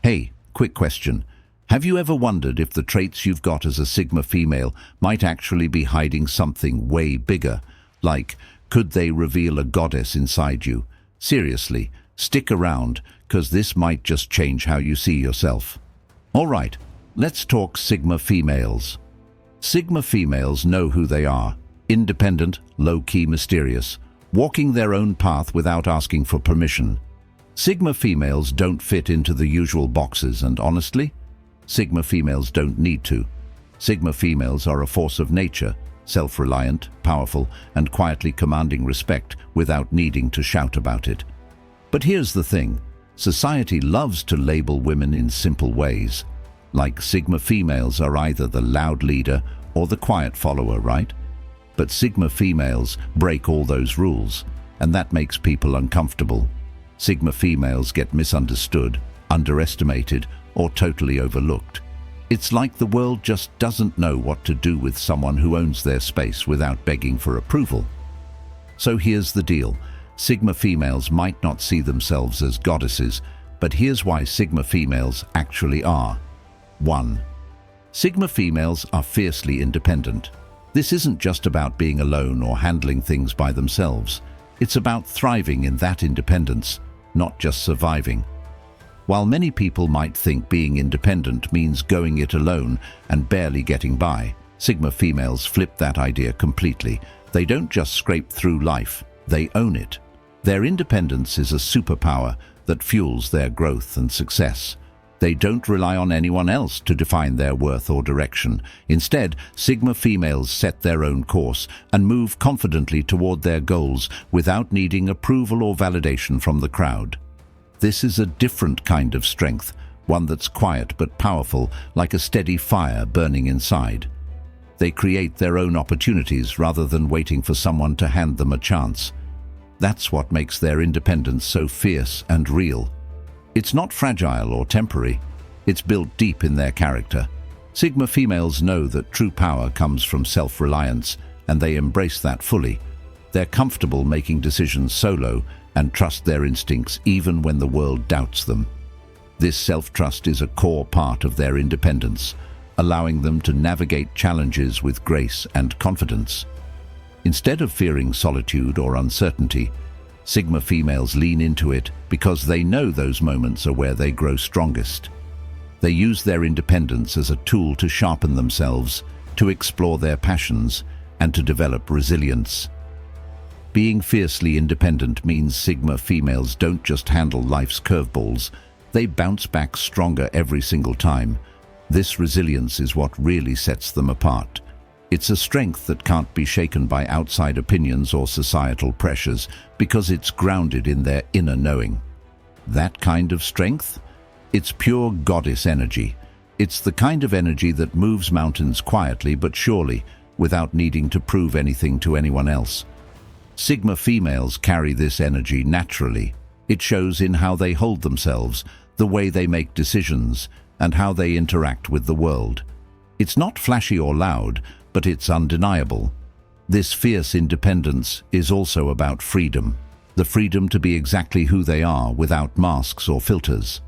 Hey, quick question. Have you ever wondered if the traits you've got as a Sigma female might actually be hiding something way bigger? Like, could they reveal a goddess inside you? Seriously, stick around, because this might just change how you see yourself. All right, let's talk Sigma females. Sigma females know who they are. Independent, low-key mysterious, walking their own path without asking for permission. Sigma females don't fit into the usual boxes, and honestly, Sigma females don't need to. Sigma females are a force of nature, self-reliant, powerful, and quietly commanding respect without needing to shout about it. But here's the thing. Society loves to label women in simple ways. Like Sigma females are either the loud leader or the quiet follower, right? But Sigma females break all those rules, and that makes people uncomfortable. Sigma females get misunderstood, underestimated, or totally overlooked. It's like the world just doesn't know what to do with someone who owns their space without begging for approval. So here's the deal. Sigma females might not see themselves as goddesses, but here's why Sigma females actually are. 1. Sigma females are fiercely independent. This isn't just about being alone or handling things by themselves. It's about thriving in that independence, not just surviving. While many people might think being independent means going it alone and barely getting by, Sigma females flip that idea completely. They don't just scrape through life, they own it. Their independence is a superpower that fuels their growth and success. They don't rely on anyone else to define their worth or direction. Instead, Sigma females set their own course and move confidently toward their goals without needing approval or validation from the crowd. This is a different kind of strength, one that's quiet but powerful, like a steady fire burning inside. They create their own opportunities rather than waiting for someone to hand them a chance. That's what makes their independence so fierce and real. It's not fragile or temporary. It's built deep in their character. Sigma females know that true power comes from self-reliance, and they embrace that fully. They're comfortable making decisions solo and trust their instincts even when the world doubts them. This self-trust is a core part of their independence, allowing them to navigate challenges with grace and confidence. Instead of fearing solitude or uncertainty, Sigma females lean into it because they know those moments are where they grow strongest. They use their independence as a tool to sharpen themselves, to explore their passions, and to develop resilience. Being fiercely independent means Sigma females don't just handle life's curveballs, they bounce back stronger every single time. This resilience is what really sets them apart. It's a strength that can't be shaken by outside opinions or societal pressures because it's grounded in their inner knowing. That kind of strength? It's pure goddess energy. It's the kind of energy that moves mountains quietly but surely, without needing to prove anything to anyone else. Sigma females carry this energy naturally. It shows in how they hold themselves, the way they make decisions, and how they interact with the world. It's not flashy or loud, but it's undeniable. This fierce independence is also about freedom, the freedom to be exactly who they are without masks or filters.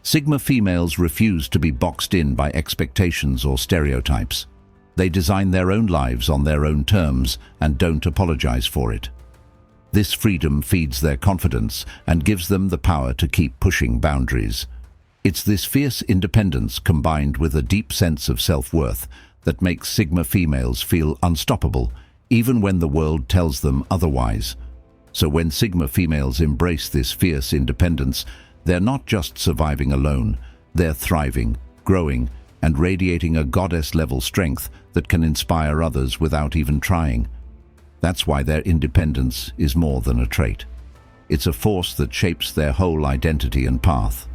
Sigma females refuse to be boxed in by expectations or stereotypes. They design their own lives on their own terms and don't apologize for it. This freedom feeds their confidence and gives them the power to keep pushing boundaries. It's this fierce independence combined with a deep sense of self-worth that makes Sigma females feel unstoppable, even when the world tells them otherwise. So when Sigma females embrace this fierce independence, they're not just surviving alone, they're thriving, growing, and radiating a goddess-level strength that can inspire others without even trying. That's why their independence is more than a trait. It's a force that shapes their whole identity and path.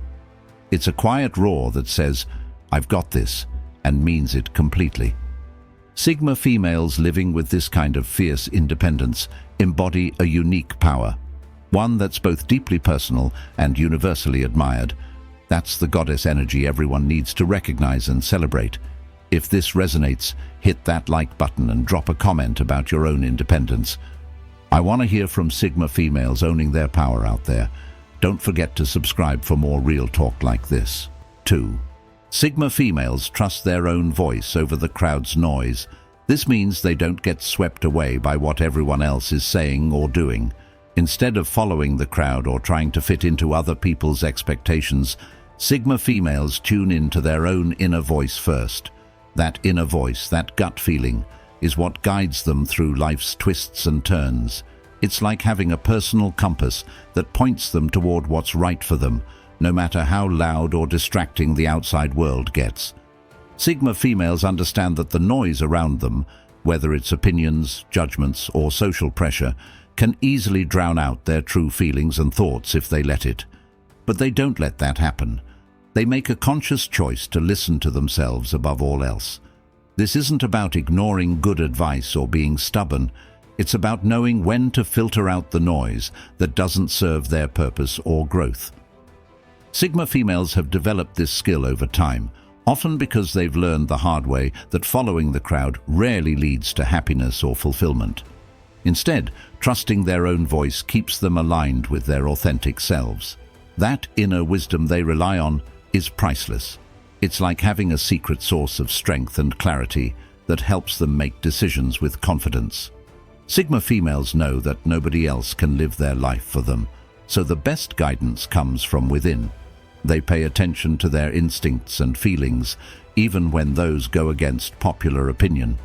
It's a quiet roar that says, "I've got this," and means it completely. Sigma females living with this kind of fierce independence embody a unique power, one that's both deeply personal and universally admired. That's the goddess energy everyone needs to recognize and celebrate. If this resonates, hit that like button and drop a comment about your own independence. I want to hear from Sigma females owning their power out there. Don't forget to subscribe for more real talk like this. 2. Sigma females trust their own voice over the crowd's noise. This means they don't get swept away by what everyone else is saying or doing. Instead of following the crowd or trying to fit into other people's expectations, Sigma females tune into their own inner voice first. That inner voice, that gut feeling, is what guides them through life's twists and turns. It's like having a personal compass that points them toward what's right for them, no matter how loud or distracting the outside world gets. Sigma females understand that the noise around them, whether it's opinions, judgments, or social pressure, can easily drown out their true feelings and thoughts if they let it. But they don't let that happen. They make a conscious choice to listen to themselves above all else. This isn't about ignoring good advice or being stubborn. It's about knowing when to filter out the noise that doesn't serve their purpose or growth. Sigma females have developed this skill over time, often because they've learned the hard way that following the crowd rarely leads to happiness or fulfillment. Instead, trusting their own voice keeps them aligned with their authentic selves. That inner wisdom they rely on is priceless. It's like having a secret source of strength and clarity that helps them make decisions with confidence. Sigma females know that nobody else can live their life for them, so the best guidance comes from within. They pay attention to their instincts and feelings, even when those go against popular opinion.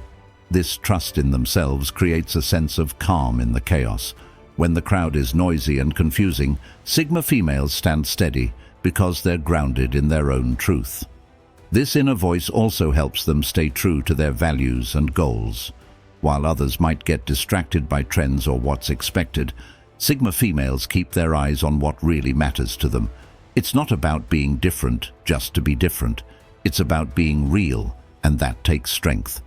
This trust in themselves creates a sense of calm in the chaos. When the crowd is noisy and confusing, Sigma females stand steady because they're grounded in their own truth. This inner voice also helps them stay true to their values and goals. While others might get distracted by trends or what's expected, Sigma females keep their eyes on what really matters to them. It's not about being different just to be different. It's about being real, and that takes strength.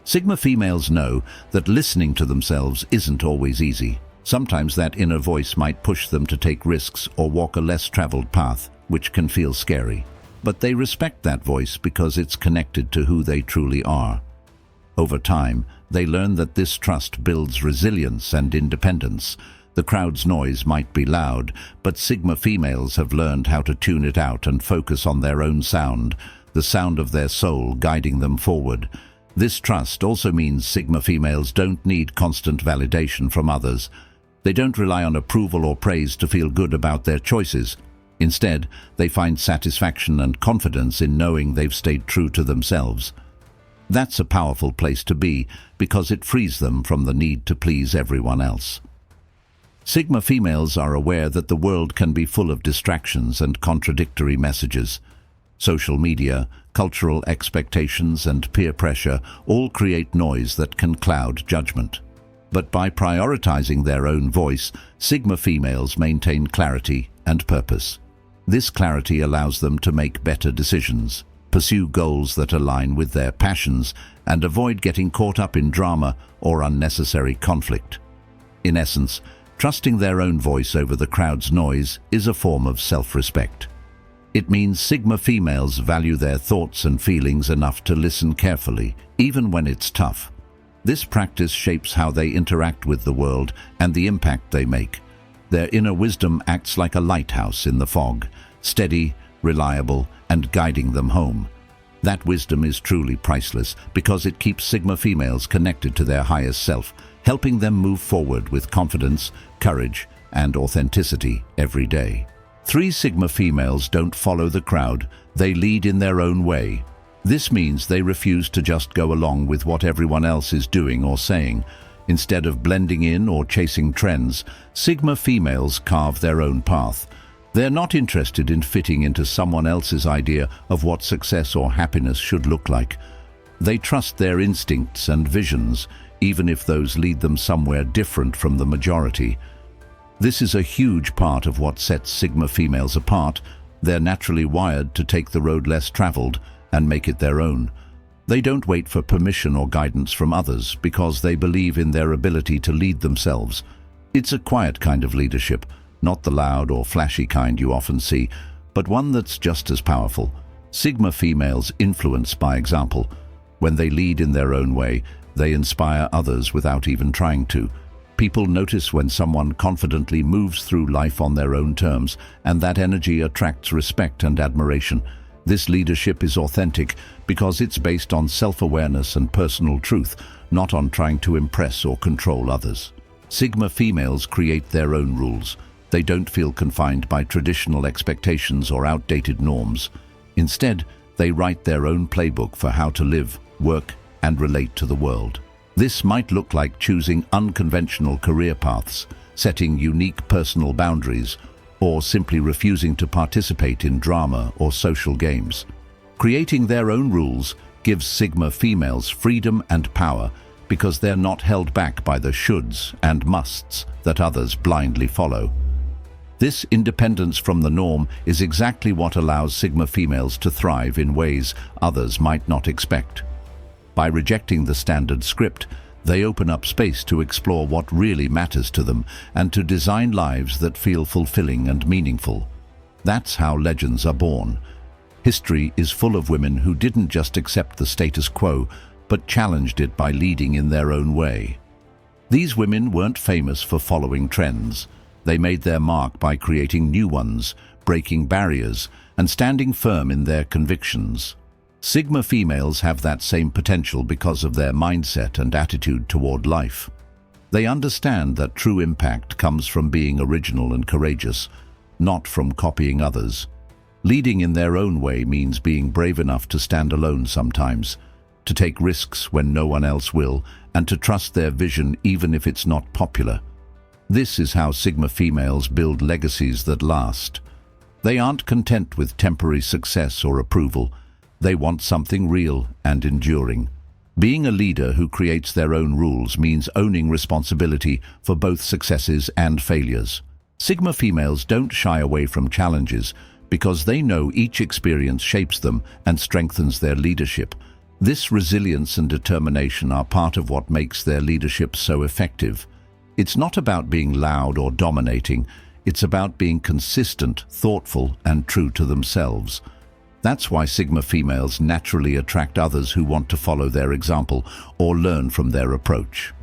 Sigma females know that listening to themselves isn't always easy. Sometimes that inner voice might push them to take risks or walk a less traveled path, which can feel scary. But they respect that voice because it's connected to who they truly are. Over time, they learn that this trust builds resilience and independence. The crowd's noise might be loud, but Sigma females have learned how to tune it out and focus on their own sound, the sound of their soul guiding them forward. This trust also means Sigma females don't need constant validation from others. They don't rely on approval or praise to feel good about their choices. Instead, they find satisfaction and confidence in knowing they've stayed true to themselves. That's a powerful place to be because it frees them from the need to please everyone else. Sigma females are aware that the world can be full of distractions and contradictory messages. Social media, cultural expectations, and peer pressure all create noise that can cloud judgment. But by prioritizing their own voice, Sigma females maintain clarity and purpose. This clarity allows them to make better decisions, pursue goals that align with their passions, and avoid getting caught up in drama or unnecessary conflict. In essence, trusting their own voice over the crowd's noise is a form of self-respect. It means Sigma females value their thoughts and feelings enough to listen carefully, even when it's tough. This practice shapes how they interact with the world and the impact they make. Their inner wisdom acts like a lighthouse in the fog, steady, reliable, and guiding them home. That wisdom is truly priceless because it keeps Sigma females connected to their highest self, helping them move forward with confidence, courage, and authenticity every day. 3 Sigma females don't follow the crowd, they lead in their own way. This means they refuse to just go along with what everyone else is doing or saying. Instead of blending in or chasing trends, Sigma females carve their own path. They're not interested in fitting into someone else's idea of what success or happiness should look like. They trust their instincts and visions, even if those lead them somewhere different from the majority. This is a huge part of what sets Sigma females apart. They're naturally wired to take the road less traveled and make it their own. They don't wait for permission or guidance from others because they believe in their ability to lead themselves. It's a quiet kind of leadership, not the loud or flashy kind you often see, but one that's just as powerful. Sigma females influence by example. When they lead in their own way, they inspire others without even trying to. People notice when someone confidently moves through life on their own terms, and that energy attracts respect and admiration. This leadership is authentic because it's based on self-awareness and personal truth, not on trying to impress or control others. Sigma females create their own rules. They don't feel confined by traditional expectations or outdated norms. Instead, they write their own playbook for how to live, work, and relate to the world. This might look like choosing unconventional career paths, setting unique personal boundaries, or simply refusing to participate in drama or social games. Creating their own rules gives Sigma females freedom and power because they're not held back by the shoulds and musts that others blindly follow. This independence from the norm is exactly what allows Sigma females to thrive in ways others might not expect. By rejecting the standard script, they open up space to explore what really matters to them and to design lives that feel fulfilling and meaningful. That's how legends are born. History is full of women who didn't just accept the status quo, but challenged it by leading in their own way. These women weren't famous for following trends. They made their mark by creating new ones, breaking barriers, and standing firm in their convictions. Sigma females have that same potential because of their mindset and attitude toward life. They understand that true impact comes from being original and courageous, not from copying others. Leading in their own way means being brave enough to stand alone sometimes, to take risks when no one else will, and to trust their vision even if it's not popular. This is how Sigma females build legacies that last. They aren't content with temporary success or approval. They want something real and enduring. Being a leader who creates their own rules means owning responsibility for both successes and failures. Sigma females don't shy away from challenges because they know each experience shapes them and strengthens their leadership. This resilience and determination are part of what makes their leadership so effective. It's not about being loud or dominating. It's about being consistent, thoughtful, and true to themselves. That's why Sigma females naturally attract others who want to follow their example or learn from their approach.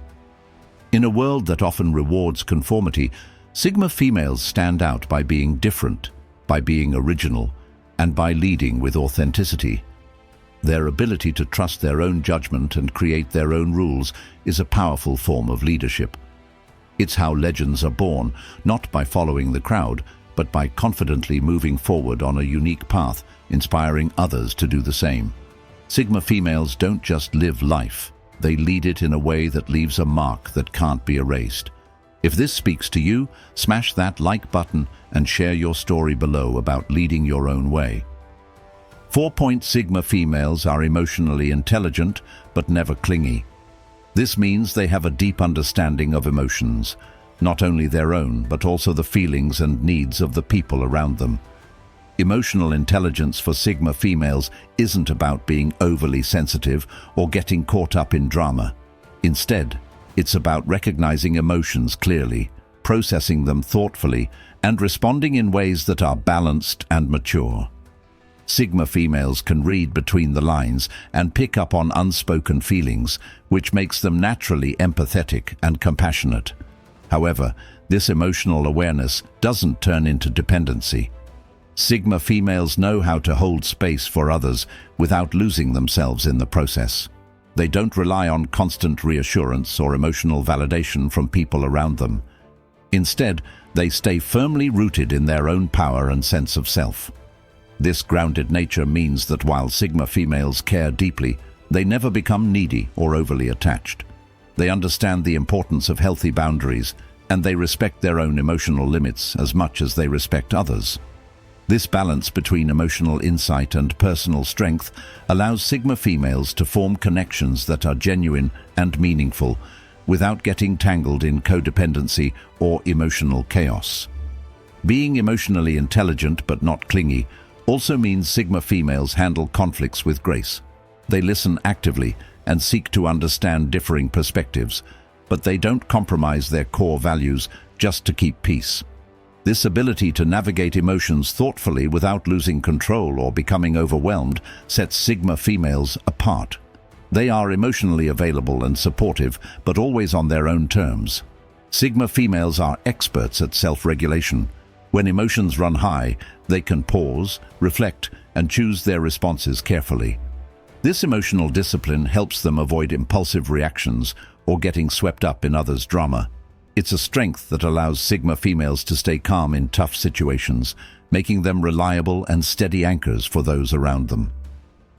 In a world that often rewards conformity, Sigma females stand out by being different, by being original, and by leading with authenticity. Their ability to trust their own judgment and create their own rules is a powerful form of leadership. It's how legends are born, not by following the crowd, but by confidently moving forward on a unique path, inspiring others to do the same. Sigma females don't just live life, they lead it in a way that leaves a mark that can't be erased. If this speaks to you, smash that like button and share your story below about leading your own way. 4. Sigma females are emotionally intelligent but never clingy. This means they have a deep understanding of emotions, not only their own, but also the feelings and needs of the people around them. Emotional intelligence for Sigma females isn't about being overly sensitive or getting caught up in drama. Instead, it's about recognizing emotions clearly, processing them thoughtfully, and responding in ways that are balanced and mature. Sigma females can read between the lines and pick up on unspoken feelings, which makes them naturally empathetic and compassionate. However, this emotional awareness doesn't turn into dependency. Sigma females know how to hold space for others without losing themselves in the process. They don't rely on constant reassurance or emotional validation from people around them. Instead, they stay firmly rooted in their own power and sense of self. This grounded nature means that while Sigma females care deeply, they never become needy or overly attached. They understand the importance of healthy boundaries, and they respect their own emotional limits as much as they respect others. This balance between emotional insight and personal strength allows Sigma females to form connections that are genuine and meaningful, without getting tangled in codependency or emotional chaos. Being emotionally intelligent but not clingy also means Sigma females handle conflicts with grace. They listen actively and seek to understand differing perspectives, but they don't compromise their core values just to keep peace. This ability to navigate emotions thoughtfully without losing control or becoming overwhelmed sets Sigma females apart. They are emotionally available and supportive, but always on their own terms. Sigma females are experts at self-regulation. When emotions run high, they can pause, reflect, and choose their responses carefully. This emotional discipline helps them avoid impulsive reactions or getting swept up in others' drama. It's a strength that allows Sigma females to stay calm in tough situations, making them reliable and steady anchors for those around them.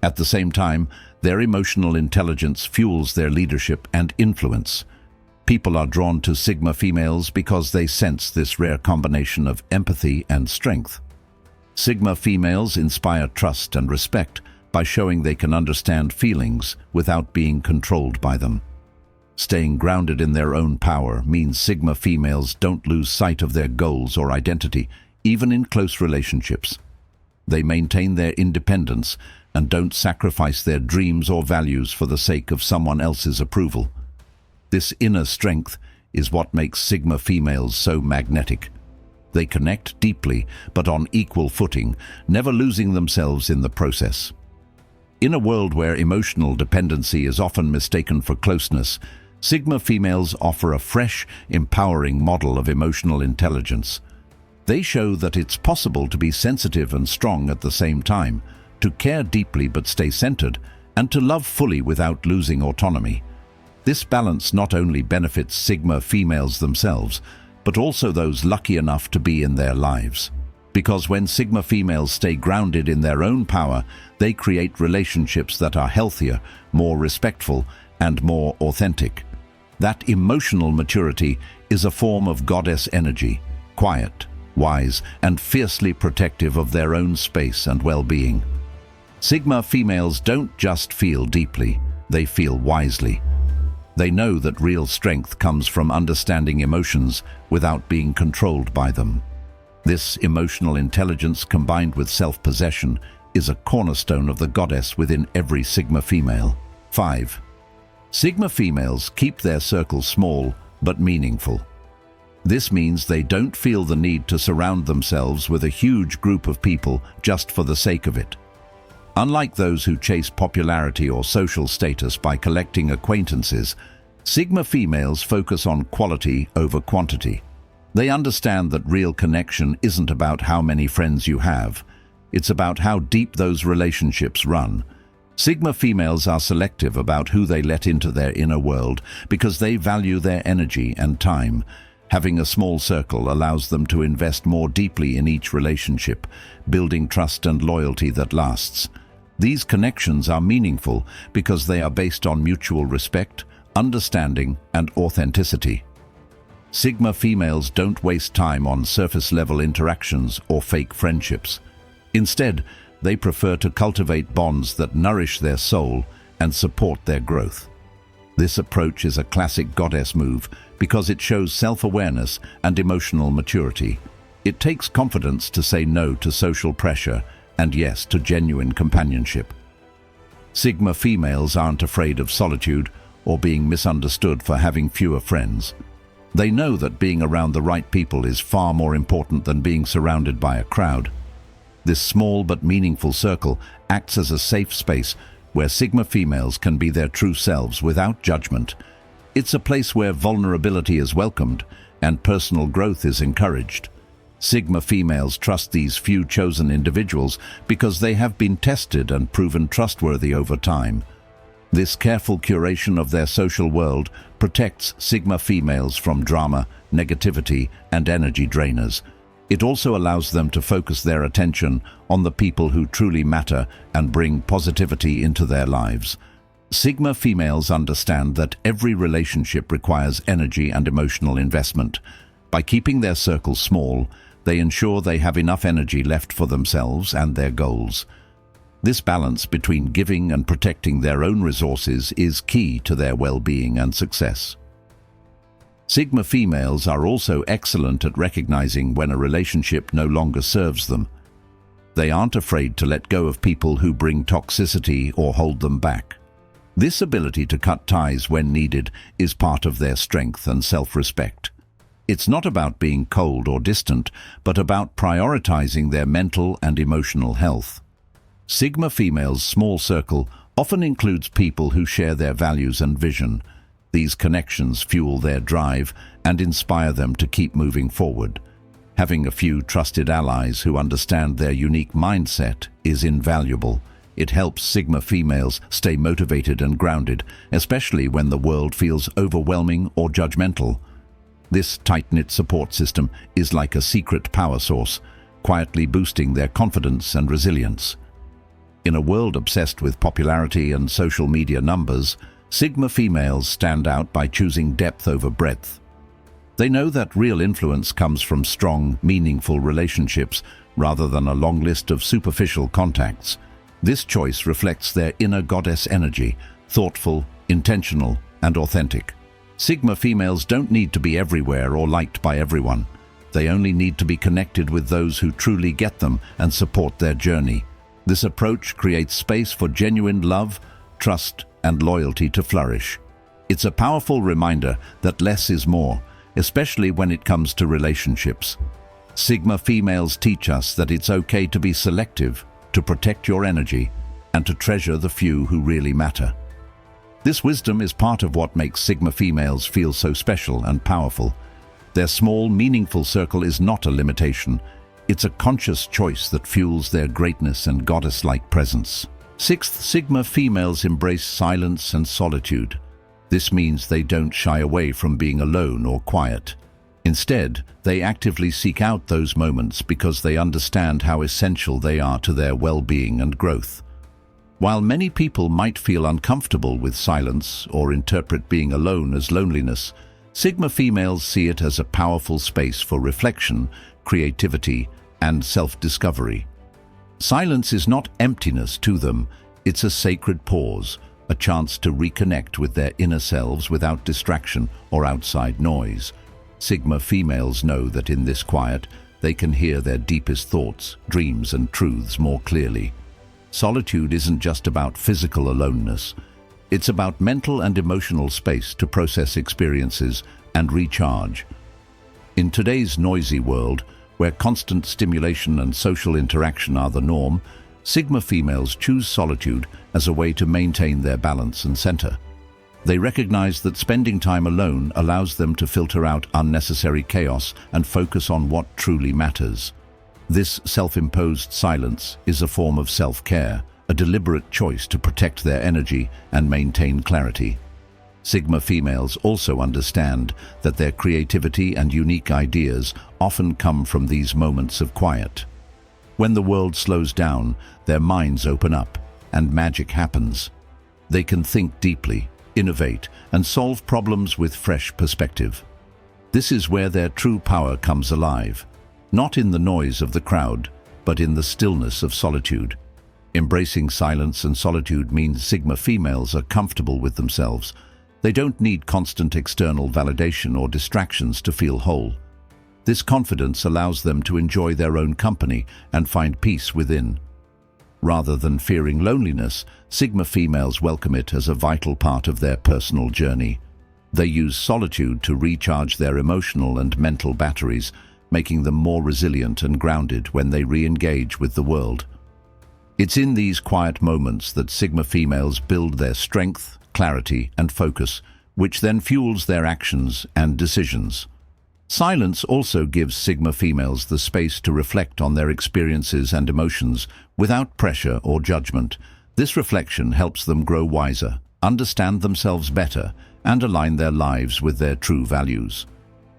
At the same time, their emotional intelligence fuels their leadership and influence. People are drawn to Sigma females because they sense this rare combination of empathy and strength. Sigma females inspire trust and respect by showing they can understand feelings without being controlled by them. Staying grounded in their own power means Sigma females don't lose sight of their goals or identity, even in close relationships. They maintain their independence and don't sacrifice their dreams or values for the sake of someone else's approval. This inner strength is what makes Sigma females so magnetic. They connect deeply, but on equal footing, never losing themselves in the process. In a world where emotional dependency is often mistaken for closeness, Sigma females offer a fresh, empowering model of emotional intelligence. They show that it's possible to be sensitive and strong at the same time, to care deeply but stay centered, and to love fully without losing autonomy. This balance not only benefits Sigma females themselves, but also those lucky enough to be in their lives. Because when Sigma females stay grounded in their own power, they create relationships that are healthier, more respectful, and more authentic. That emotional maturity is a form of goddess energy, quiet, wise, and fiercely protective of their own space and well-being. Sigma females don't just feel deeply, they feel wisely. They know that real strength comes from understanding emotions without being controlled by them. This emotional intelligence combined with self-possession is a cornerstone of the goddess within every Sigma female. 5. Sigma females keep their circle small but meaningful. This means they don't feel the need to surround themselves with a huge group of people just for the sake of it. Unlike those who chase popularity or social status by collecting acquaintances, Sigma females focus on quality over quantity. They understand that real connection isn't about how many friends you have. It's about how deep those relationships run. Sigma females are selective about who they let into their inner world because they value their energy and time. Having a small circle allows them to invest more deeply in each relationship, building trust and loyalty that lasts. These connections are meaningful because they are based on mutual respect, understanding, and authenticity. Sigma females don't waste time on surface-level interactions or fake friendships. Instead, they prefer to cultivate bonds that nourish their soul and support their growth. This approach is a classic goddess move because it shows self-awareness and emotional maturity. It takes confidence to say no to social pressure and yes to genuine companionship. Sigma females aren't afraid of solitude or being misunderstood for having fewer friends. They know that being around the right people is far more important than being surrounded by a crowd. This small but meaningful circle acts as a safe space where Sigma females can be their true selves without judgment. It's a place where vulnerability is welcomed and personal growth is encouraged. Sigma females trust these few chosen individuals because they have been tested and proven trustworthy over time. This careful curation of their social world protects Sigma females from drama, negativity, and energy drainers. It also allows them to focus their attention on the people who truly matter and bring positivity into their lives. Sigma females understand that every relationship requires energy and emotional investment. By keeping their circle small, they ensure they have enough energy left for themselves and their goals. This balance between giving and protecting their own resources is key to their well-being and success. Sigma females are also excellent at recognizing when a relationship no longer serves them. They aren't afraid to let go of people who bring toxicity or hold them back. This ability to cut ties when needed is part of their strength and self-respect. It's not about being cold or distant, but about prioritizing their mental and emotional health. Sigma females' small circle often includes people who share their values and vision. These connections fuel their drive and inspire them to keep moving forward. Having a few trusted allies who understand their unique mindset is invaluable. It helps Sigma females stay motivated and grounded, especially when the world feels overwhelming or judgmental. This tight-knit support system is like a secret power source, quietly boosting their confidence and resilience. In a world obsessed with popularity and social media numbers, Sigma females stand out by choosing depth over breadth. They know that real influence comes from strong, meaningful relationships rather than a long list of superficial contacts. This choice reflects their inner goddess energy, thoughtful, intentional, and authentic. Sigma females don't need to be everywhere or liked by everyone. They only need to be connected with those who truly get them and support their journey. This approach creates space for genuine love, trust, and loyalty to flourish. It's a powerful reminder that less is more, especially when it comes to relationships. Sigma females teach us that it's okay to be selective, to protect your energy, and to treasure the few who really matter. This wisdom is part of what makes Sigma females feel so special and powerful. Their small, meaningful circle is not a limitation. It's a conscious choice that fuels their greatness and goddess-like presence. Sixth, Sigma females embrace silence and solitude. This means they don't shy away from being alone or quiet. Instead, they actively seek out those moments because they understand how essential they are to their well-being and growth. While many people might feel uncomfortable with silence or interpret being alone as loneliness, Sigma females see it as a powerful space for reflection, creativity, and self-discovery. Silence is not emptiness to them, it's a sacred pause, a chance to reconnect with their inner selves without distraction or outside noise. Sigma females know that in this quiet, they can hear their deepest thoughts, dreams, and truths more clearly. Solitude isn't just about physical aloneness. It's about mental and emotional space to process experiences and recharge. In today's noisy world, where constant stimulation and social interaction are the norm, Sigma females choose solitude as a way to maintain their balance and center. They recognize that spending time alone allows them to filter out unnecessary chaos and focus on what truly matters. This self-imposed silence is a form of self-care, a deliberate choice to protect their energy and maintain clarity. Sigma females also understand that their creativity and unique ideas often come from these moments of quiet. When the world slows down, their minds open up, and magic happens. They can think deeply, innovate, and solve problems with fresh perspective. This is where their true power comes alive, not in the noise of the crowd, but in the stillness of solitude. Embracing silence and solitude means Sigma females are comfortable with themselves. They don't need constant external validation or distractions to feel whole. This confidence allows them to enjoy their own company and find peace within. Rather than fearing loneliness, Sigma females welcome it as a vital part of their personal journey. They use solitude to recharge their emotional and mental batteries, making them more resilient and grounded when they re-engage with the world. It's in these quiet moments that Sigma females build their strength, clarity, and focus, which then fuels their actions and decisions. Silence also gives Sigma females the space to reflect on their experiences and emotions without pressure or judgment. This reflection helps them grow wiser, understand themselves better, and align their lives with their true values.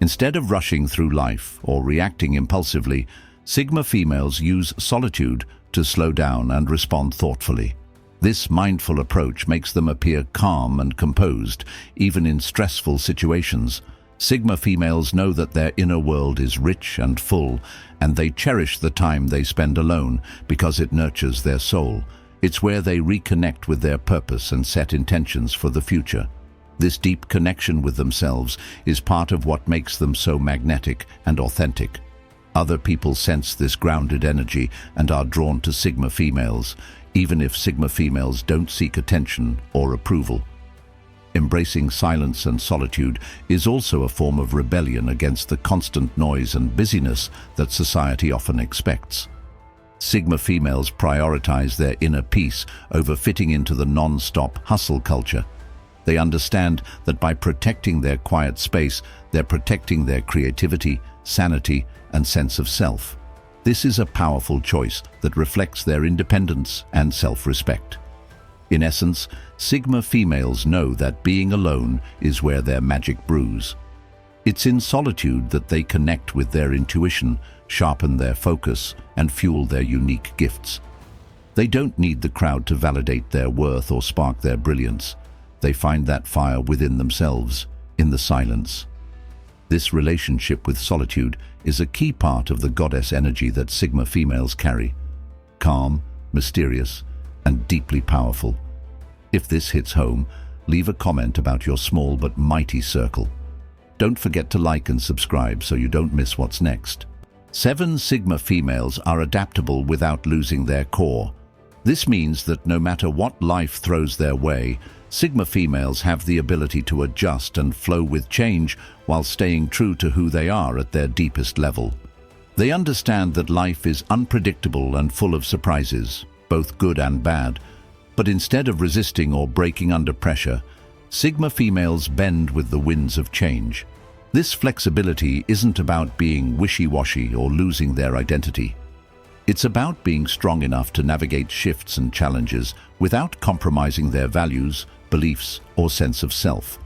Instead of rushing through life or reacting impulsively, Sigma females use solitude to slow down and respond thoughtfully. This mindful approach makes them appear calm and composed, even in stressful situations. Sigma females know that their inner world is rich and full, and they cherish the time they spend alone because it nurtures their soul. It's where they reconnect with their purpose and set intentions for the future. This deep connection with themselves is part of what makes them so magnetic and authentic. Other people sense this grounded energy and are drawn to Sigma females, even if Sigma females don't seek attention or approval. Embracing silence and solitude is also a form of rebellion against the constant noise and busyness that society often expects. Sigma females prioritize their inner peace over fitting into the non-stop hustle culture. They understand that by protecting their quiet space, they're protecting their creativity, sanity, and sense of self. This is a powerful choice that reflects their independence and self-respect. In essence, Sigma females know that being alone is where their magic brews. It's in solitude that they connect with their intuition, sharpen their focus, and fuel their unique gifts. They don't need the crowd to validate their worth or spark their brilliance. They find that fire within themselves, in the silence. This relationship with solitude is a key part of the goddess energy that Sigma females carry. Calm, mysterious, and deeply powerful. If this hits home, leave a comment about your small but mighty circle. Don't forget to like and subscribe so you don't miss what's next. 7 Sigma females are adaptable without losing their core. This means that no matter what life throws their way, Sigma females have the ability to adjust and flow with change while staying true to who they are at their deepest level. They understand that life is unpredictable and full of surprises, both good and bad, but instead of resisting or breaking under pressure, Sigma females bend with the winds of change. This flexibility isn't about being wishy-washy or losing their identity. It's about being strong enough to navigate shifts and challenges without compromising their values, beliefs, or sense of self.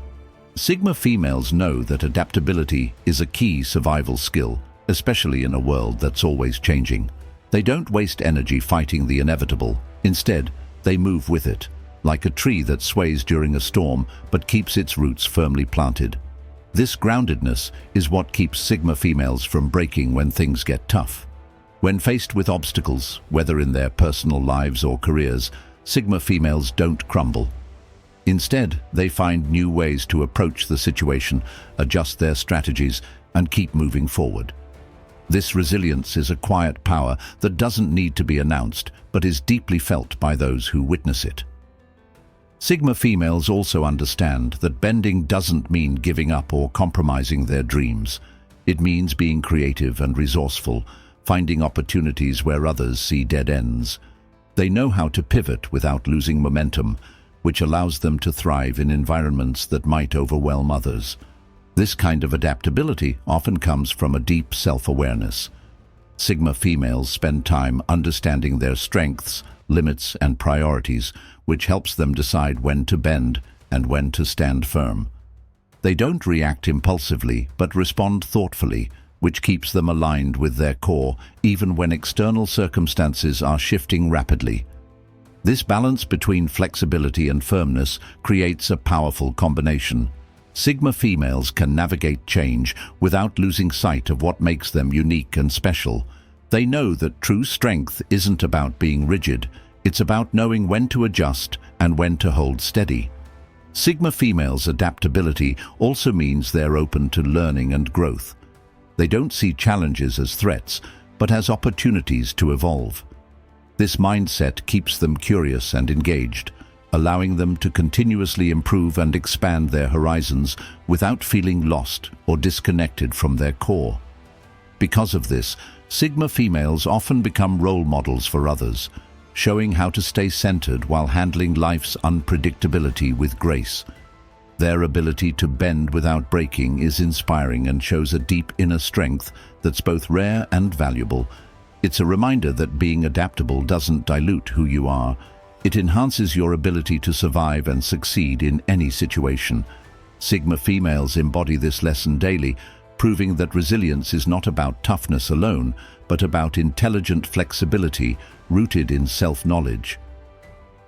Sigma females know that adaptability is a key survival skill, especially in a world that's always changing. They don't waste energy fighting the inevitable. Instead, they move with it, like a tree that sways during a storm but keeps its roots firmly planted. This groundedness is what keeps Sigma females from breaking when things get tough. When faced with obstacles, whether in their personal lives or careers, Sigma females don't crumble. Instead, they find new ways to approach the situation, adjust their strategies, and keep moving forward. This resilience is a quiet power that doesn't need to be announced, but is deeply felt by those who witness it. Sigma females also understand that bending doesn't mean giving up or compromising their dreams. It means being creative and resourceful, finding opportunities where others see dead ends. They know how to pivot without losing momentum, which allows them to thrive in environments that might overwhelm others. This kind of adaptability often comes from a deep self-awareness. Sigma females spend time understanding their strengths, limits, and priorities, which helps them decide when to bend and when to stand firm. They don't react impulsively, but respond thoughtfully, which keeps them aligned with their core, even when external circumstances are shifting rapidly. This balance between flexibility and firmness creates a powerful combination. Sigma females can navigate change without losing sight of what makes them unique and special. They know that true strength isn't about being rigid. It's about knowing when to adjust and when to hold steady. Sigma females' adaptability also means they're open to learning and growth. They don't see challenges as threats, but as opportunities to evolve. This mindset keeps them curious and engaged, allowing them to continuously improve and expand their horizons without feeling lost or disconnected from their core. Because of this, Sigma females often become role models for others, showing how to stay centered while handling life's unpredictability with grace. Their ability to bend without breaking is inspiring and shows a deep inner strength that's both rare and valuable. It's a reminder that being adaptable doesn't dilute who you are. It enhances your ability to survive and succeed in any situation. Sigma females embody this lesson daily, proving that resilience is not about toughness alone, but about intelligent flexibility rooted in self-knowledge.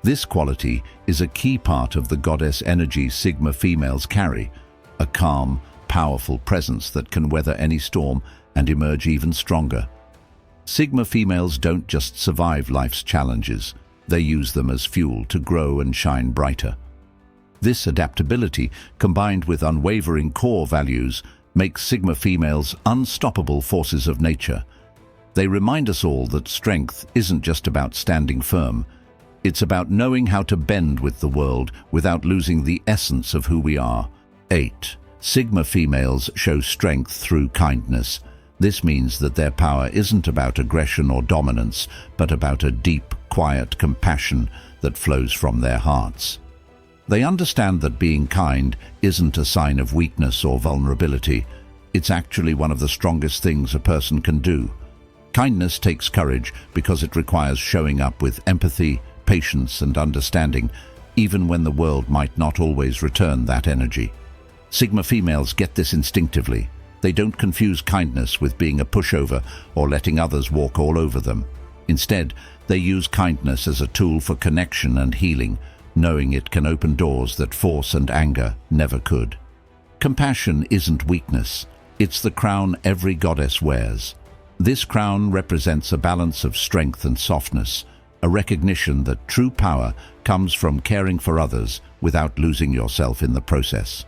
This quality is a key part of the goddess energy Sigma females carry, a calm, powerful presence that can weather any storm and emerge even stronger. Sigma females don't just survive life's challenges, they use them as fuel to grow and shine brighter. This adaptability, combined with unwavering core values, makes Sigma females unstoppable forces of nature. They remind us all that strength isn't just about standing firm. It's about knowing how to bend with the world without losing the essence of who we are. 8. Sigma females show strength through kindness. This means that their power isn't about aggression or dominance, but about a deep, quiet compassion that flows from their hearts. They understand that being kind isn't a sign of weakness or vulnerability. It's actually one of the strongest things a person can do. Kindness takes courage because it requires showing up with empathy, patience, and understanding, even when the world might not always return that energy. Sigma females get this instinctively. They don't confuse kindness with being a pushover or letting others walk all over them. Instead, they use kindness as a tool for connection and healing, knowing it can open doors that force and anger never could. Compassion isn't weakness. It's the crown every goddess wears. This crown represents a balance of strength and softness, a recognition that true power comes from caring for others without losing yourself in the process.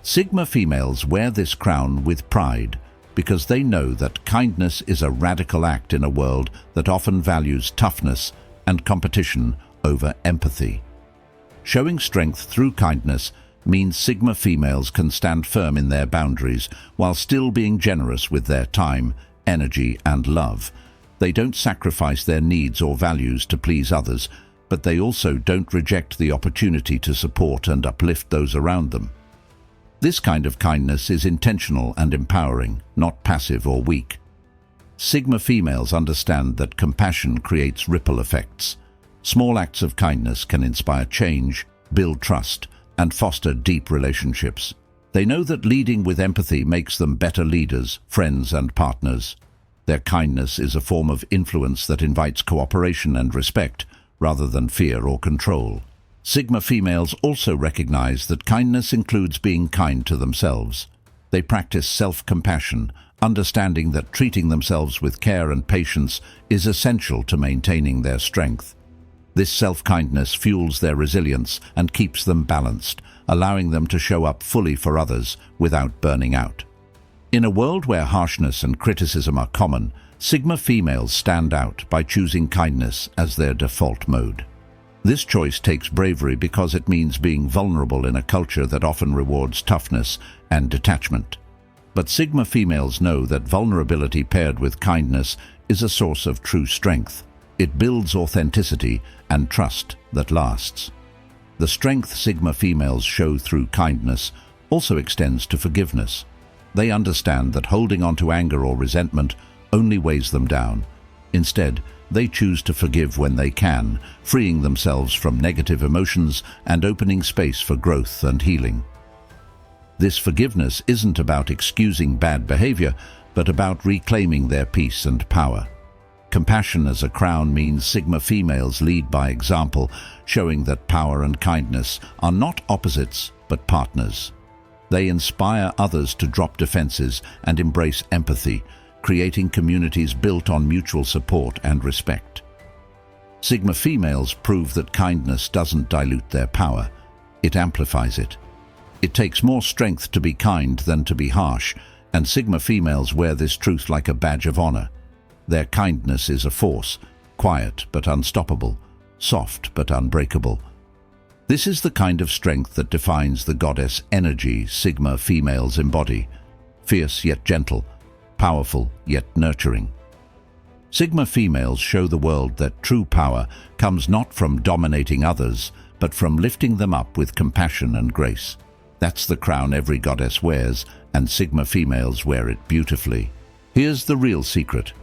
Sigma females wear this crown with pride because they know that kindness is a radical act in a world that often values toughness and competition over empathy. Showing strength through kindness means Sigma females can stand firm in their boundaries while still being generous with their time, energy, and love. They don't sacrifice their needs or values to please others, but they also don't reject the opportunity to support and uplift those around them. This kind of kindness is intentional and empowering, not passive or weak. Sigma females understand that compassion creates ripple effects. Small acts of kindness can inspire change, build trust, and foster deep relationships. They know that leading with empathy makes them better leaders, friends, and partners. Their kindness is a form of influence that invites cooperation and respect, rather than fear or control. Sigma females also recognize that kindness includes being kind to themselves. They practice self-compassion, understanding that treating themselves with care and patience is essential to maintaining their strength. This self-kindness fuels their resilience and keeps them balanced, allowing them to show up fully for others without burning out. In a world where harshness and criticism are common, Sigma females stand out by choosing kindness as their default mode. This choice takes bravery because it means being vulnerable in a culture that often rewards toughness and detachment. But Sigma females know that vulnerability paired with kindness is a source of true strength. It builds authenticity and trust that lasts. The strength Sigma females show through kindness also extends to forgiveness. They understand that holding on to anger or resentment only weighs them down. Instead, they choose to forgive when they can, freeing themselves from negative emotions and opening space for growth and healing. This forgiveness isn't about excusing bad behavior, but about reclaiming their peace and power. Compassion as a crown means Sigma females lead by example, showing that power and kindness are not opposites, but partners. They inspire others to drop defenses and embrace empathy, creating communities built on mutual support and respect. Sigma females prove that kindness doesn't dilute their power, it amplifies it. It takes more strength to be kind than to be harsh, and Sigma females wear this truth like a badge of honor. Their kindness is a force, quiet but unstoppable, soft but unbreakable. This is the kind of strength that defines the goddess energy Sigma females embody, fierce yet gentle, powerful yet nurturing. Sigma females show the world that true power comes not from dominating others, but from lifting them up with compassion and grace. That's the crown every goddess wears, and Sigma females wear it beautifully. Here's the real secret.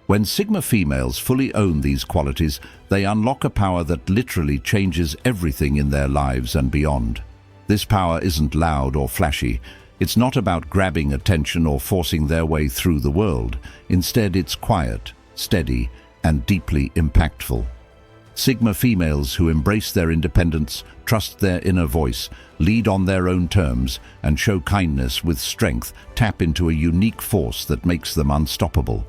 When Sigma females fully own these qualities, they unlock a power that literally changes everything in their lives and beyond. This power isn't loud or flashy. It's not about grabbing attention or forcing their way through the world. Instead, it's quiet, steady, and deeply impactful. Sigma females who embrace their independence, trust their inner voice, lead on their own terms, and show kindness with strength tap into a unique force that makes them unstoppable.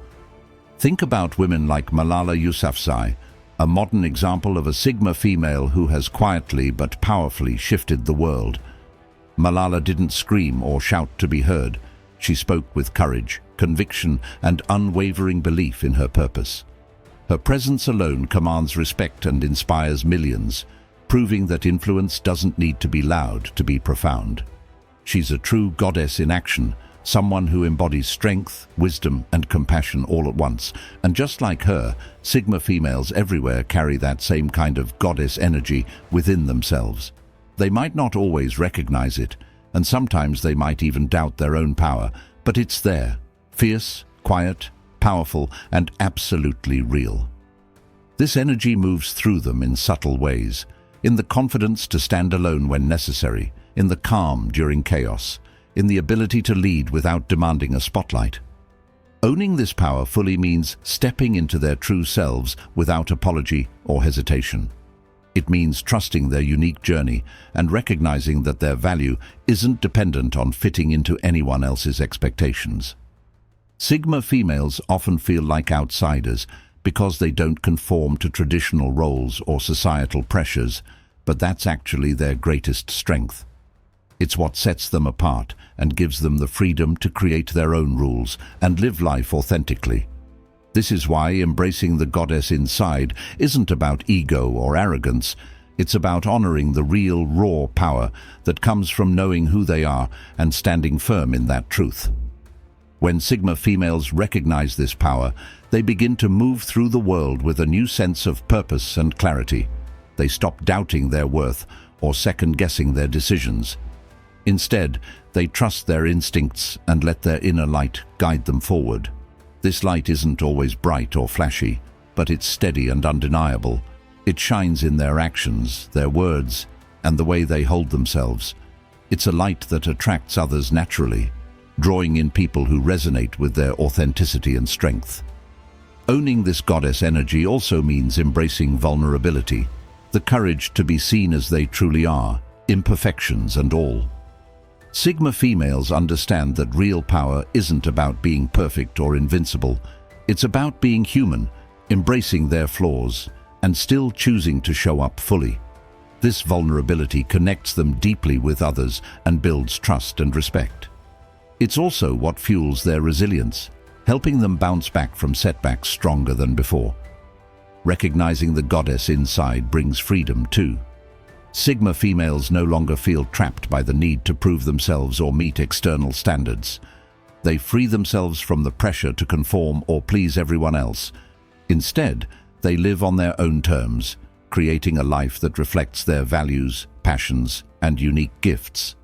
Think about women like Malala Yousafzai, a modern example of a Sigma female who has quietly but powerfully shifted the world. Malala didn't scream or shout to be heard. She spoke with courage, conviction, and unwavering belief in her purpose. Her presence alone commands respect and inspires millions, proving that influence doesn't need to be loud to be profound. She's a true goddess in action, someone who embodies strength, wisdom, and compassion all at once. And just like her, Sigma females everywhere carry that same kind of goddess energy within themselves. They might not always recognize it, and sometimes they might even doubt their own power, but it's there, fierce, quiet, powerful, and absolutely real. This energy moves through them in subtle ways, in the confidence to stand alone when necessary, in the calm during chaos, in the ability to lead without demanding a spotlight. Owning this power fully means stepping into their true selves without apology or hesitation. It means trusting their unique journey and recognizing that their value isn't dependent on fitting into anyone else's expectations. Sigma females often feel like outsiders because they don't conform to traditional roles or societal pressures, but that's actually their greatest strength. It's what sets them apart and gives them the freedom to create their own rules and live life authentically. This is why embracing the goddess inside isn't about ego or arrogance. It's about honoring the real, raw power that comes from knowing who they are and standing firm in that truth. When Sigma females recognize this power, they begin to move through the world with a new sense of purpose and clarity. They stop doubting their worth or second-guessing their decisions. Instead, they trust their instincts and let their inner light guide them forward. This light isn't always bright or flashy, but it's steady and undeniable. It shines in their actions, their words, and the way they hold themselves. It's a light that attracts others naturally, drawing in people who resonate with their authenticity and strength. Owning this goddess energy also means embracing vulnerability, the courage to be seen as they truly are, imperfections and all. Sigma females understand that real power isn't about being perfect or invincible. It's about being human, embracing their flaws, and still choosing to show up fully. This vulnerability connects them deeply with others and builds trust and respect. It's also what fuels their resilience, helping them bounce back from setbacks stronger than before. Recognizing the goddess inside brings freedom too. Sigma females no longer feel trapped by the need to prove themselves or meet external standards. They free themselves from the pressure to conform or please everyone else. Instead, they live on their own terms, creating a life that reflects their values, passions, and unique gifts.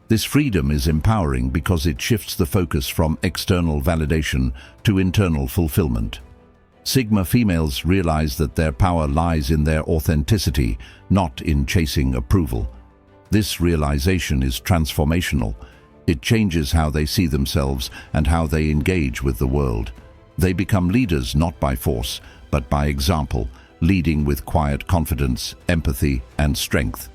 This freedom is empowering because it shifts the focus from external validation to internal fulfillment. Sigma females realize that their power lies in their authenticity, not in chasing approval. This realization is transformational. It changes how they see themselves and how they engage with the world. They become leaders not by force, but by example, leading with quiet confidence, empathy, and strength.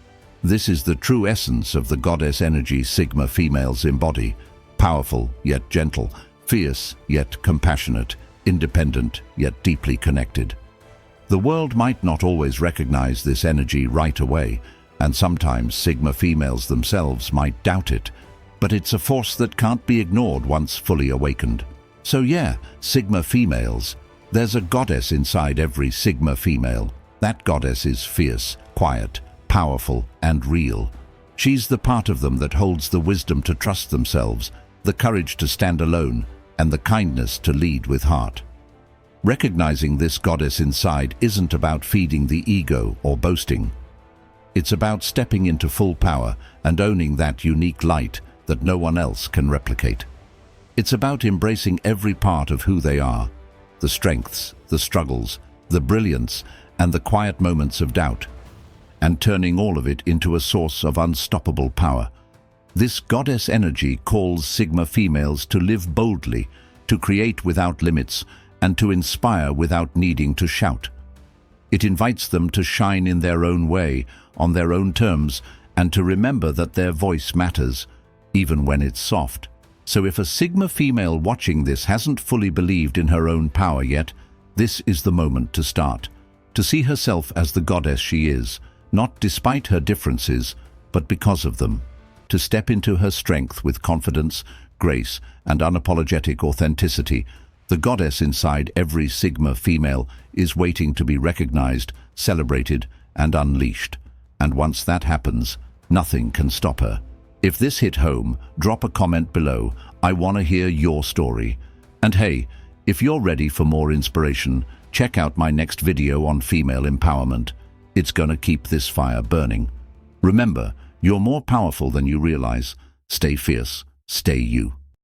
This is the true essence of the goddess energy Sigma females embody: powerful yet gentle, fierce yet compassionate, independent yet deeply connected. The world might not always recognize this energy right away, and sometimes Sigma females themselves might doubt it, but it's a force that can't be ignored once fully awakened. So yeah, Sigma females, there's a goddess inside every Sigma female. That goddess is fierce, quiet, powerful, and real. She's the part of them that holds the wisdom to trust themselves, the courage to stand alone, and the kindness to lead with heart. Recognizing this goddess inside isn't about feeding the ego or boasting. It's about stepping into full power and owning that unique light that no one else can replicate. It's about embracing every part of who they are, the strengths, the struggles, the brilliance, and the quiet moments of doubt, and turning all of it into a source of unstoppable power. This goddess energy calls Sigma females to live boldly, to create without limits, and to inspire without needing to shout. It invites them to shine in their own way, on their own terms, and to remember that their voice matters, even when it's soft. So if a Sigma female watching this hasn't fully believed in her own power yet, this is the moment to start. To see herself as the goddess she is, not despite her differences, but because of them. To step into her strength with confidence, grace, and unapologetic authenticity. The goddess inside every Sigma female is waiting to be recognized, celebrated, and unleashed. And once that happens, nothing can stop her. If this hit home, drop a comment below. I want to hear your story. And hey, if you're ready for more inspiration, check out my next video on female empowerment. It's gonna keep this fire burning. Remember, You're more powerful than you realize. Stay fierce. Stay you.